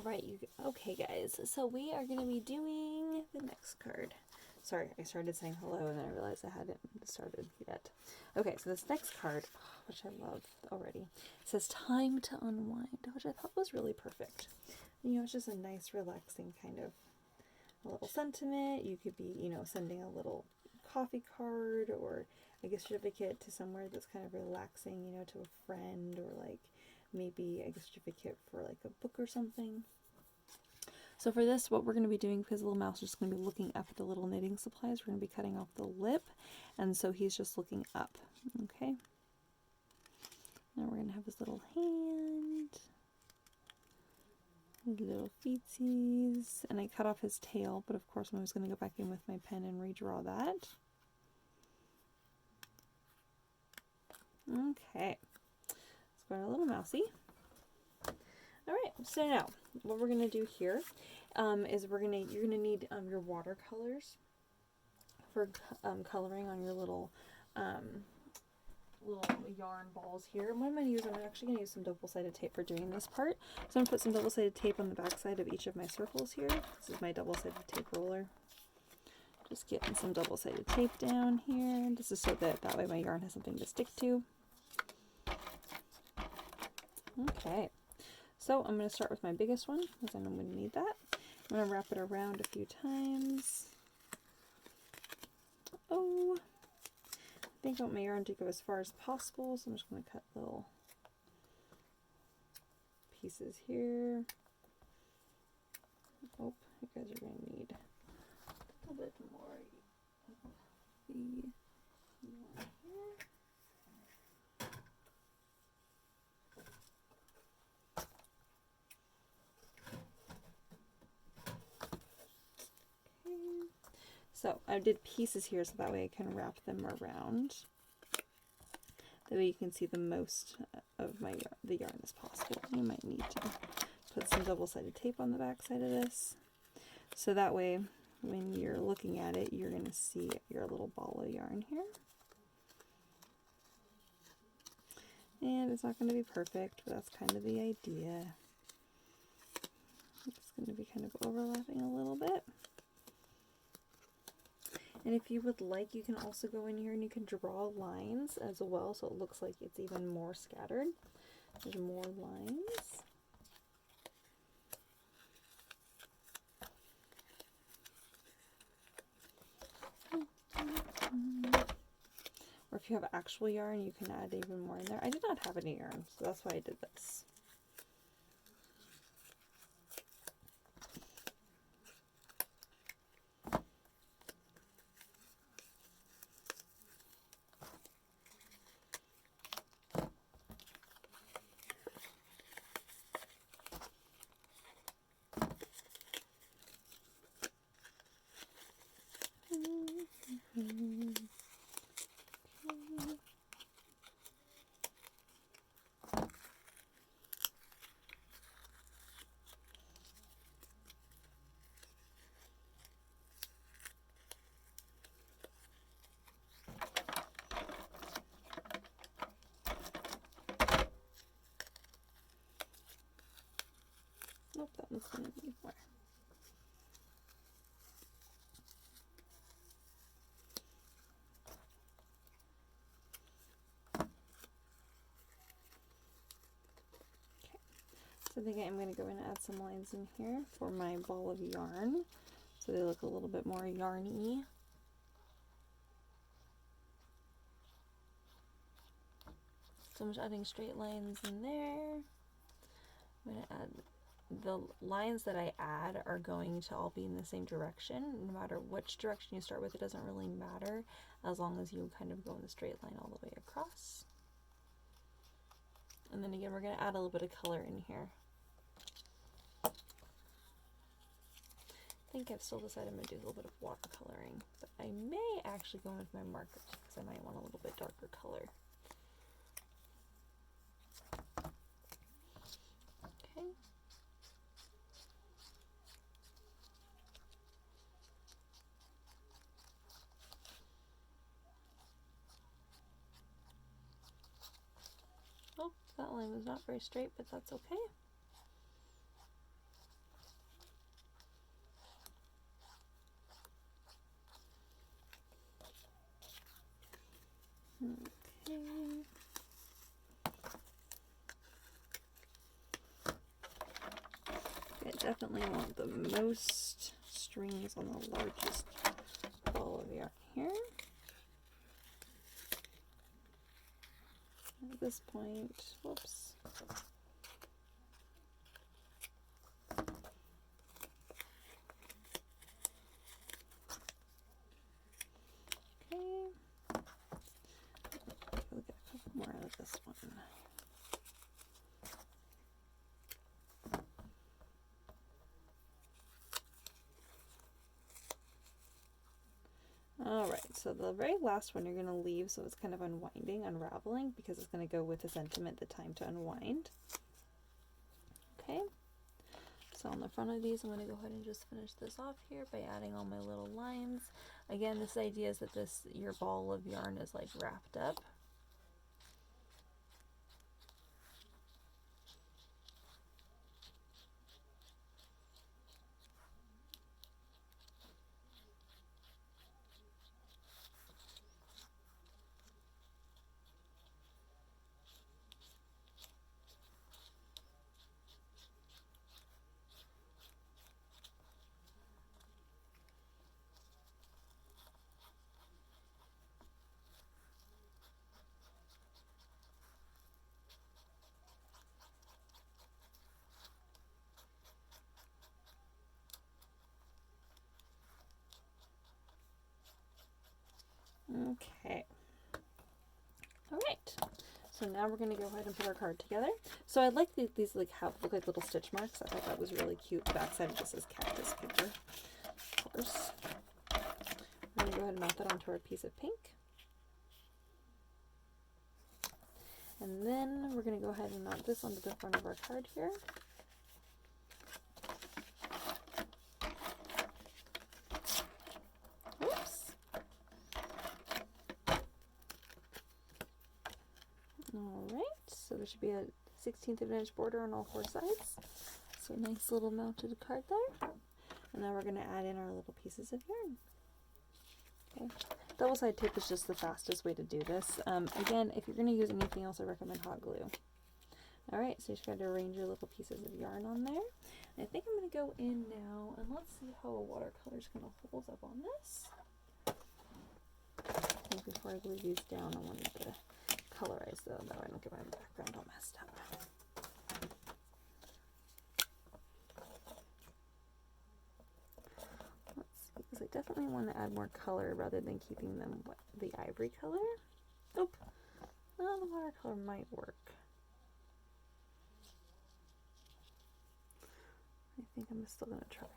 Alright, okay guys, so we are going to be doing the next card. Sorry, I started saying hello and then I realized I hadn't started yet. Okay, so this next card, which I love already, it says Time to Unwind, which I thought was really perfect. You know, it's just a nice, relaxing kind of a little sentiment. You could be, you know, sending a little coffee card or a gift certificate to somewhere that's kind of relaxing, you know, to a friend, or like maybe a gift certificate for like a book or something. So for this, what we're going to be doing, because the little mouse is just going to be looking up at the little knitting supplies, we're going to be cutting off the lip, and so he's just looking up, okay? Now we're going to have his little hand, his little feetsies, and I cut off his tail, but of course I'm always going to go back in with my pen and redraw that. Okay, let's go to a little mousey. Alright, so now, what we're going to do here is you're going to need your watercolors for coloring on your little yarn balls here. What I'm going to use, I'm actually going to use some double-sided tape for doing this part. So I'm going to put some double-sided tape on the back side of each of my circles here. This is my double-sided tape roller. Just getting some double-sided tape down here. This is so that way my yarn has something to stick to. Okay. So I'm going to start with my biggest one, because I'm going to need that. I'm going to wrap it around a few times. Oh, I think I want my yarn to go as far as possible, so I'm just going to cut little pieces here. Oh, you guys are going to need a little bit more of the yarn here. So I did pieces here so that way I can wrap them around. That way you can see the most of the yarn as possible. You might need to put some double-sided tape on the back side of this. So that way when you're looking at it, you're going to see your little ball of yarn here. And it's not going to be perfect, but that's kind of the idea. It's going to be kind of overlapping a little bit. And if you would like, you can also go in here and you can draw lines as well, so it looks like it's even more scattered. There's more lines. Or if you have actual yarn, you can add even more in there. I did not have any yarn, so that's why I did this. Nope, that one's going to need more. Okay, so I think I'm going to go in and add some lines in here for my ball of yarn, so they look a little bit more yarny. So I'm just adding straight lines in there. I'm going to add the lines that I add are going to all be in the same direction. No matter which direction you start with, it doesn't really matter as long as you kind of go in the straight line all the way across. And then again, we're going to add a little bit of color in here. I think I've still decided I'm going to do a little bit of watercoloring, but I may actually go in with my markers because I might want a little bit darker color. Okay. Oh, that line was not very straight, but that's okay. definitely want the most strings on the largest ball of yarn here. At this point, whoops. Okay. We'll get a couple more out of this one. Alright, so the very last one you're going to leave so it's kind of unwinding, unraveling, because it's going to go with the sentiment, the time to unwind. Okay, so on the front of these I'm going to go ahead and just finish this off here by adding all my little lines. Again, this idea is that your ball of yarn is like wrapped up. Okay. Alright. So now we're going to go ahead and put our card together. So I like these like look like little stitch marks. I thought that was really cute. The backside just says cactus paper, of course. We're going to go ahead and mount that onto our piece of pink. And then we're going to go ahead and mount this onto the front of our card here. Oops. Alright, so there should be a 1/16 of an inch border on all four sides. So nice little mounted card there. And now we're going to add in our little pieces of yarn. Okay. Double side tape is just the fastest way to do this. Again, if you're going to use anything else, I recommend hot glue. Alright, so you just got to arrange your little pieces of yarn on there. And I think I'm going to go in now and let's see how a watercolor is going to hold up on this. I think before I glue these down, I wanted to colorize though, that way I don't get my background all messed up. Let's see, because I definitely want to add more color rather than keeping them the ivory color. Nope. Well, the watercolor might work. I think I'm still going to try.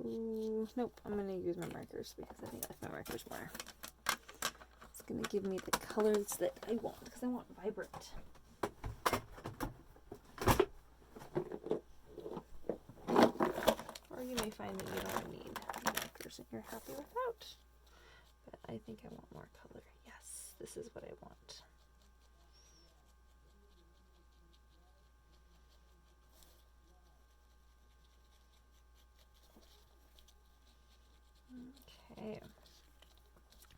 Ooh, nope, I'm going to use my markers because I think I like my markers more. It's going to give me the colors that I want because I want vibrant. Or you may find that you don't need markers and you're happy without. But I think I want more color. Yes, this is what I want. Okay,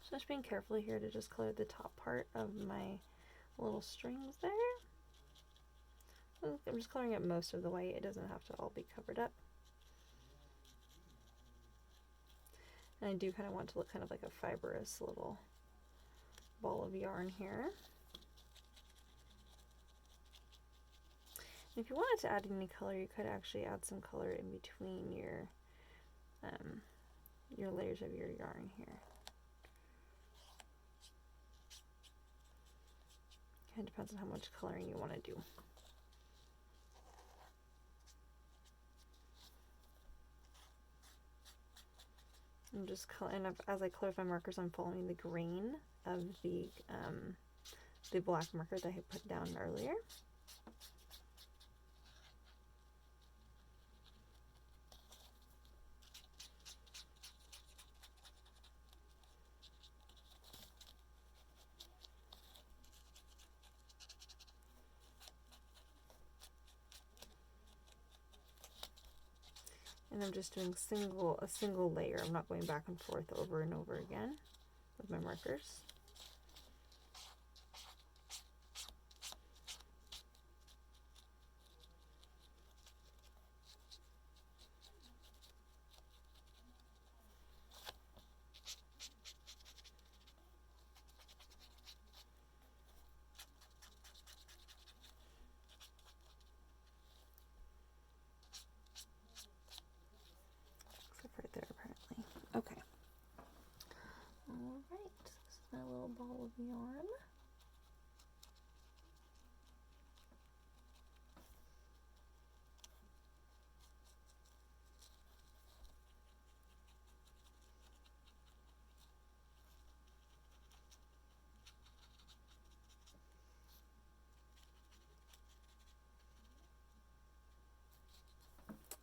so just being careful here to just color the top part of my little strings there. I'm just coloring up most of the way. It doesn't have to all be covered up. And I do kind of want to look kind of like a fibrous little ball of yarn here. And if you wanted to add any color, you could actually add some color in between your layers of your yarn here. Kind of depends on how much coloring you want to do. I'm just as I color my markers, I'm following the grain of the black marker that I had put down earlier. And I'm just doing a single layer. I'm not going back and forth over and over again with my markers. little ball of yarn.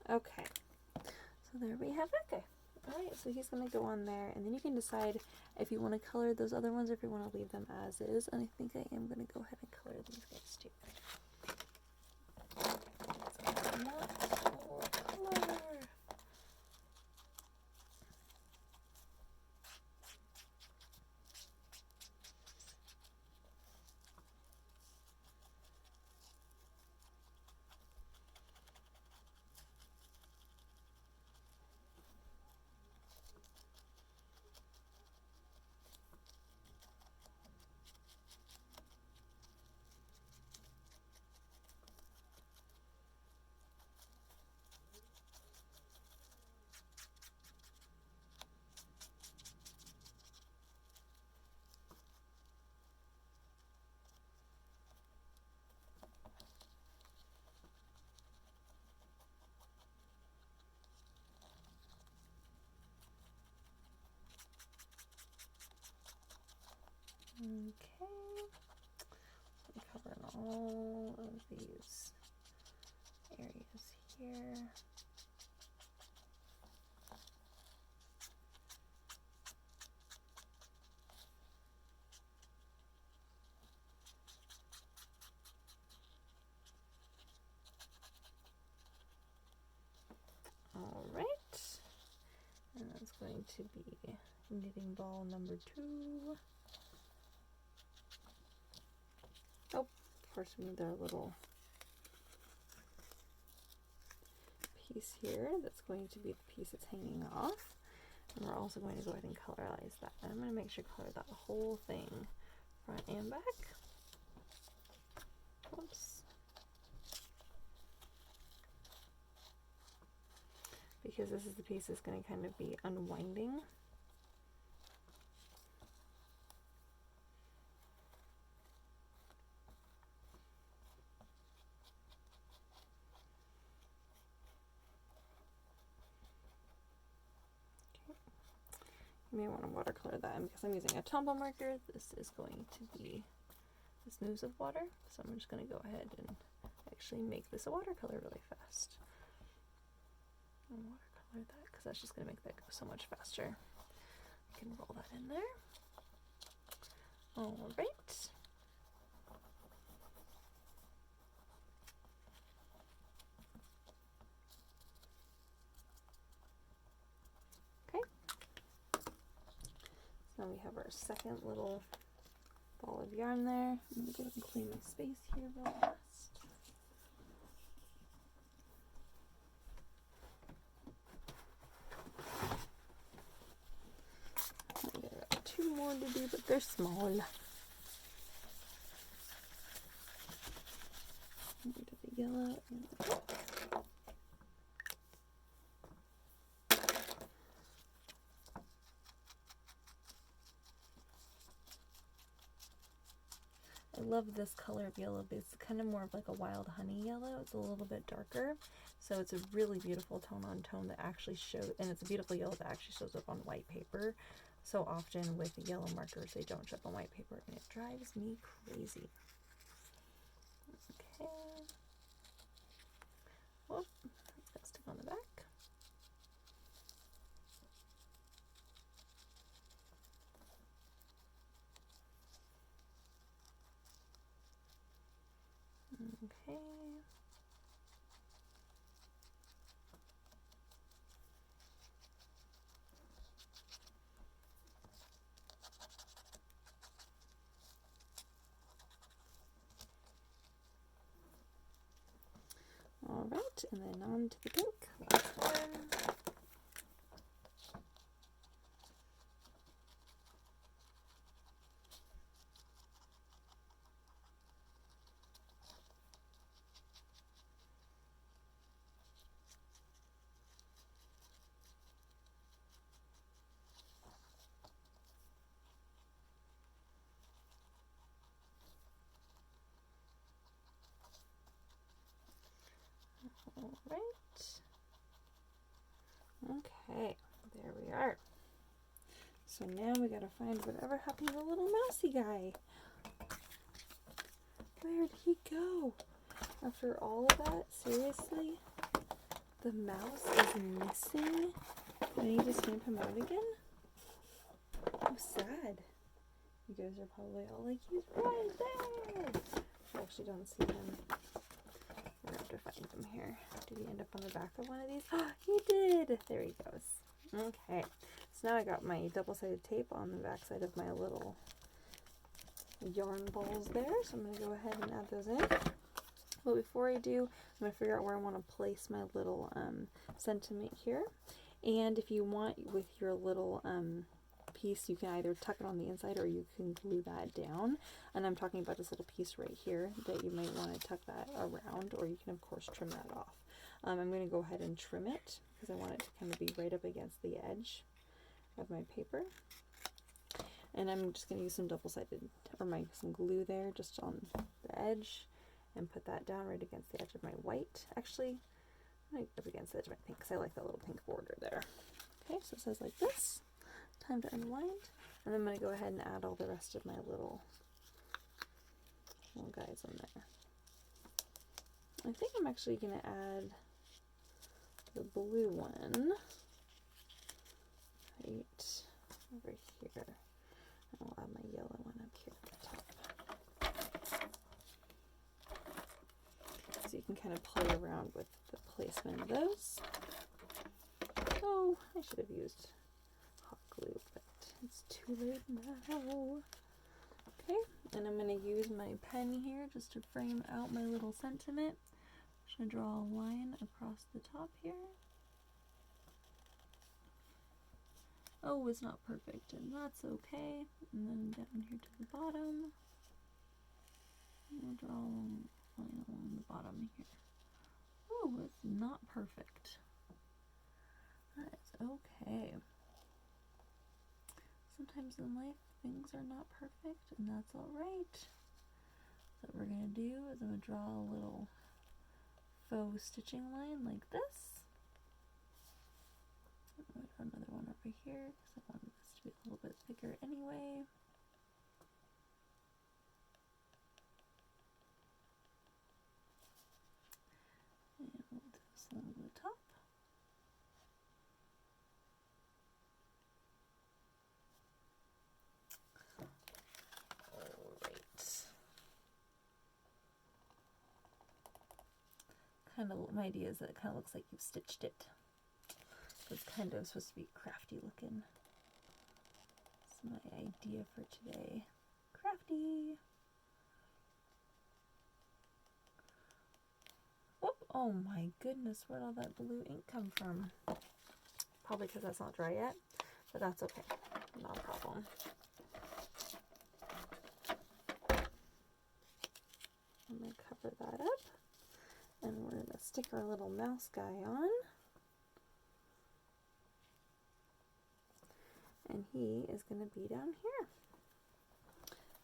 Okay, so there we have it. Okay. Alright, so he's going to go on there, and then you can decide if you want to color those other ones or if you want to leave them as is. And I think I am going to go ahead and color these guys too. Color. Okay, I'm covering all of these areas here. All right, and that's going to be knitting ball number 2. Oh, of course we need our little piece here. That's going to be the piece that's hanging off. And we're also going to go ahead and colorize that. And I'm going to make sure to color that whole thing, front and back. Oops. Because this is the piece that's going to kind of be unwinding. You may want to watercolor that, and because I'm using a Tombow marker, this is going to be the smooths of water. So I'm just going to go ahead and actually make this a watercolor really fast. And watercolor that, because that's just going to make that go so much faster. I can roll that in there. All right. Okay. So now we have our second little ball of yarn there. I'm going to go ahead and clean my space here real fast. I got 2 more to do, but they're small. The yellow and the pink. I love this color of yellow, but it's kind of more of like a wild honey yellow. It's a little bit darker, so it's a really beautiful tone on tone that actually shows, and it's a beautiful yellow that actually shows up on white paper. So often with yellow markers, they don't show up on white paper, and it drives me crazy. Okay. Whoop, it's got to stick on the back. Okay. All right, and then on to the pink. Last one. right. Okay, there we are. So now we gotta find whatever happened to the little mousy guy. Where'd he go? After all of that, seriously? The mouse is missing? I need to stamp him out again? How sad. You guys are probably all like, he's right there! I actually don't see him. We're gonna have to find him here. Did he end up on the back of one of these? Oh, he did! There he goes. Okay. So now I got my double-sided tape on the back side of my little yarn balls there. So I'm going to go ahead and add those in. But before I do, I'm going to figure out where I want to place my little sentiment here. And if you want, with your little piece, you can either tuck it on the inside or you can glue that down. And I'm talking about this little piece right here that you might want to tuck that around, or you can of course trim that off. I'm going to go ahead and trim it because I want it to kind of be right up against the edge of my paper. And I'm just going to use some double-sided, or some glue there just on the edge, and put that down right against the edge of my white. Actually, I'm going to up against the edge of my pink because I like that little pink border there. Okay, so it says like this. Time to unwind. And then I'm going to go ahead and add all the rest of my little guys in there. I think I'm actually going to add the blue one right over here. And I'll add my yellow one up here at the top. So you can kind of play around with the placement of those. Oh, I should have used hot glue, but it's too late now. Okay, and I'm going to use my pen here just to frame out my little sentiment. I'm just going to draw a line across the top here. Oh, it's not perfect, and that's okay. And then down here to the bottom, I'll draw a line along the bottom here. Oh, it's not perfect. That's okay. Sometimes in life, things are not perfect, and that's alright. So what we're going to do is I'm going to draw a little faux stitching line like this. I'm going to draw another one over here because I wanted this to be a little bit bigger anyway. And we'll do this along the top. Kind of, my idea is that it kind of looks like you've stitched it. It's kind of supposed to be crafty looking. That's my idea for today. Crafty! Whoop! Oh my goodness, where'd all that blue ink come from? Probably because that's not dry yet, but that's okay. Not a problem. I'm going to cover that up. And we're going to stick our little mouse guy on. And he is going to be down here.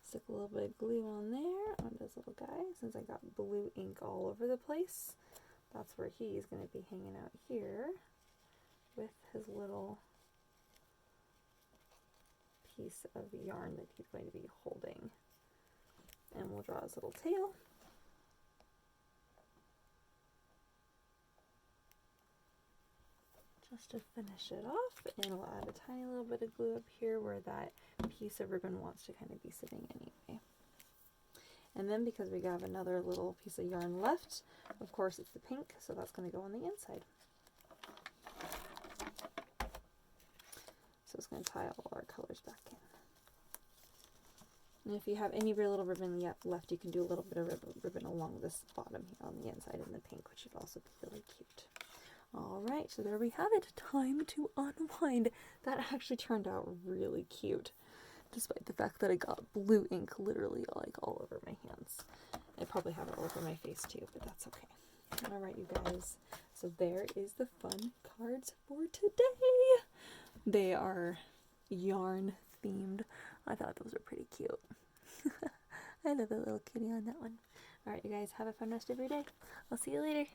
Stick a little bit of glue on there on this little guy. Since I got blue ink all over the place, that's where he's going to be hanging out here with his little piece of yarn that he's going to be holding. And we'll draw his little tail. Just to finish it off, and we'll add a tiny little bit of glue up here where that piece of ribbon wants to kind of be sitting anyway. And then because we have another little piece of yarn left, of course it's the pink, so that's going to go on the inside. So it's going to tie all our colors back in. And if you have any little ribbon left, you can do a little bit of ribbon along this bottom here on the inside in the pink, which would also be really cute. Alright, so there we have it. Time to unwind. That actually turned out really cute, despite the fact that I got blue ink literally like all over my hands. I probably have it all over my face too, but that's okay. Alright, you guys. So there is the fun cards for today. They are yarn themed. I thought those were pretty cute. I love the little kitty on that one. Alright, you guys, have a fun rest of your day. I'll see you later.